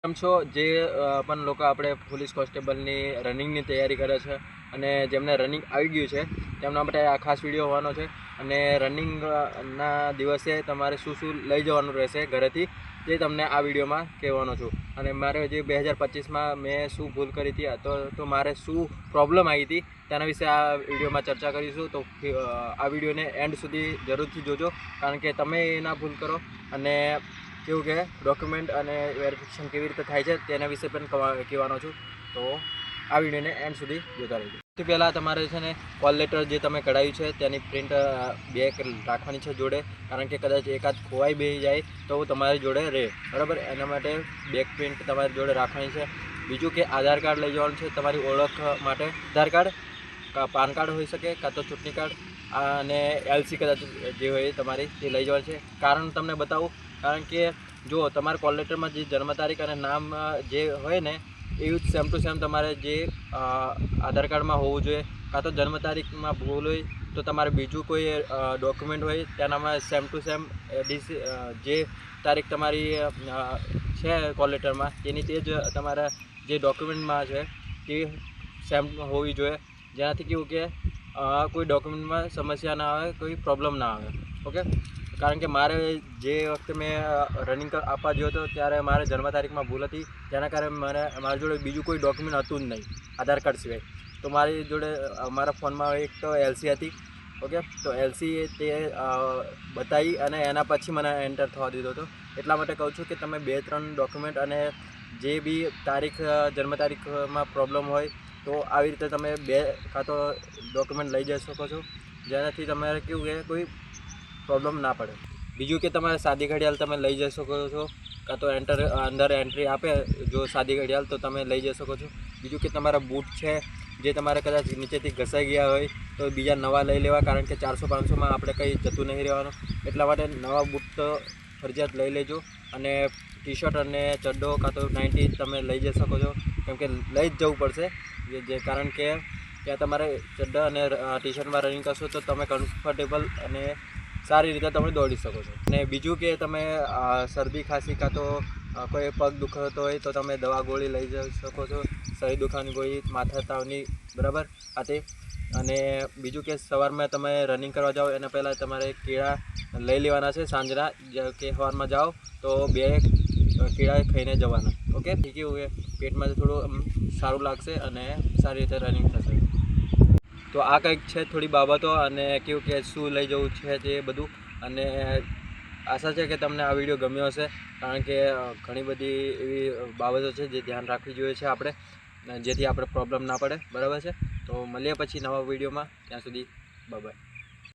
કેમ છો જે પણ લોકો આપણે પોલીસ કોન્સ્ટેબલની રનિંગની તૈયારી કરે છે અને જેમને રનિંગ આવી ગયું છે તેમના માટે આ ખાસ વિડીયો હોવાનો છે અને રનિંગના દિવસે તમારે શું શું લઈ જવાનું રહેશે ઘરેથી તે તમને આ વિડીયોમાં કહેવાનો છું। અને મારે જે 2025માં મેં શું ભૂલ કરી હતી તો મારે શું પ્રોબ્લેમ આવી હતી તેના વિશે આ વિડીયોમાં ચર્ચા કરીશું। તો આ વિડીયોને એન્ડ સુધી જરૂરથી જોજો, કારણ કે તમે એ ના ભૂલ કરો અને કેવું કે ડોક્યુમેન્ટ અને વેરિફિકેશન કેવી રીતે થાય છે તેના વિશે પણ કહેવાનો છું। તો આ વિડીયોને એન્ડ સુધી જોતા રહેજો। સૌથી પહેલાં તમારે છે ને કોલ લેટર જે તમે કઢાવ્યું છે તેની પ્રિન્ટ બે રાખવાની છે જોડે, કારણ કે કદાચ એકાદ ખોવાઈ બેસી જાય તો તમારી જોડે રહે, બરાબર। એના માટે બેક પ્રિન્ટ તમારી જોડે રાખવાની છે। બીજું કે આધાર કાર્ડ લઈ જવાનું છે તમારી ઓળખ માટે। આધાર કાર્ડ, પાન કાર્ડ હોઈ શકે, કાં તો ચૂંટણી કાર્ડ અને એલસી કદાચ જે હોય તમારી તે લઈ જવાનું છે। કારણ તમને બતાવું, કારણ કે જો તમારા કોલ લેટરમાં જે જન્મ તારીખ અને નામ જે હોય ને એવું જ સેમ ટુ સેમ તમારે જે આધાર કાર્ડમાં હોવું જોઈએ, કાં તો જન્મ તારીખમાં ભૂલ હોય તો તમારે બીજું કોઈ ડોક્યુમેન્ટ હોય તેનામાં સેમ ટુ સેમ જે તારીખ તમારી છે કોલ લેટરમાં તેની તે જ તમારા જે ડોક્યુમેન્ટમાં છે તે સેમ હોવી જોઈએ, જેનાથી કેવું કે કોઈ ડોક્યુમેન્ટમાં સમસ્યા ના આવે, કોઈ પ્રોબ્લેમ ના આવે, ઓકે। કારણ કે મારે જે વખતે મેં રનિંગ આપવા ગયો હતો ત્યારે મારે જન્મ તારીખમાં ભૂલ હતી, જેના કારણે મારી જોડે બીજું કોઈ ડોક્યુમેન્ટ હતું જ નહીં આધાર કાર્ડ સિવાય। તો મારી જોડે મારા ફોનમાં એક તો એલસી હતી, ઓકે। તો એલસી તે બતાવી અને એના પછી મને એન્ટર થવા દીધો હતો। એટલા માટે કહું છું કે તમે 2-3 ડોક્યુમેન્ટ અને જે બી તારીખ જન્મ તારીખમાં પ્રોબ્લેમ હોય તો આવી રીતે તમે 2 કાં તો ડોક્યુમેન્ટ લઈ જઈ શકો છો, જેનાથી તમારે કેવું કે કોઈ પ્રોબ્લેમ ના પડે। બીજું કે તમારે સાદી ઘડિયાળ તમે લઈ જઈ શકો છો, કાં તો અંદર એન્ટ્રી આપે જો સાદી ઘડિયાળ તો તમે લઈ જઈ શકો છો। બીજું કે તમારા બૂટ છે જે તમારે કદાચ નીચેથી ઘસાઈ ગયા હોય તો બીજા નવા લઈ લેવા, કારણ કે 400-500માં આપણે કંઈ જતું નહીં રહેવાનું, એટલા માટે નવા બૂટ તો ફરજિયાત લઈ લેજો। અને ટી શર્ટ અને ચડ્ડો કાં તો નાઇટી તમે લઈ જઈ શકો છો, કેમ કે લઈ જ જવું પડશે, કારણ કે ત્યાં તમારે ચડ્ડા અને ટી શર્ટમાં રનિંગ કરશો તો તમે કમ્ફર્ટેબલ અને સારી રીતે તમે દોડી શકો છો। અને બીજું કે તમે શરદી ખાંસી કાં તો કોઈ પગ દુખતો હોય તો તમે દવા ગોળી લઈ જઈ શકો છો, શરીર દુખાવાની ગોળી, માથા તાવની, બરાબર આ તે। અને બીજું કે સવારમાં તમે રનિંગ કરવા જાઓ એના પહેલાં તમારે કેળા લઈ લેવાના છે સાંજના, કે સવારમાં જાઓ તો 2 કેળા ખાઈને જવાના, ઓકે। કેવું કે પેટમાં થોડું સારું લાગશે અને સારી રીતે રનિંગ થશે। તો આ કંઈક છે થોડી બાબતો અને કેવું કે શું લઈ જવું છે તે બધું। અને આશા છે કે તમને આ વિડીયો ગમ્યો હશે, કારણ કે ઘણી બધી એવી બાબતો છે જે ધ્યાન રાખવી જોઈએ છે આપણે, જેથી આપણે પ્રોબ્લેમ ના પડે, બરાબર છે। તો મળીએ પછી નવા વિડીયોમાં, ત્યાં સુધી બાય બાય।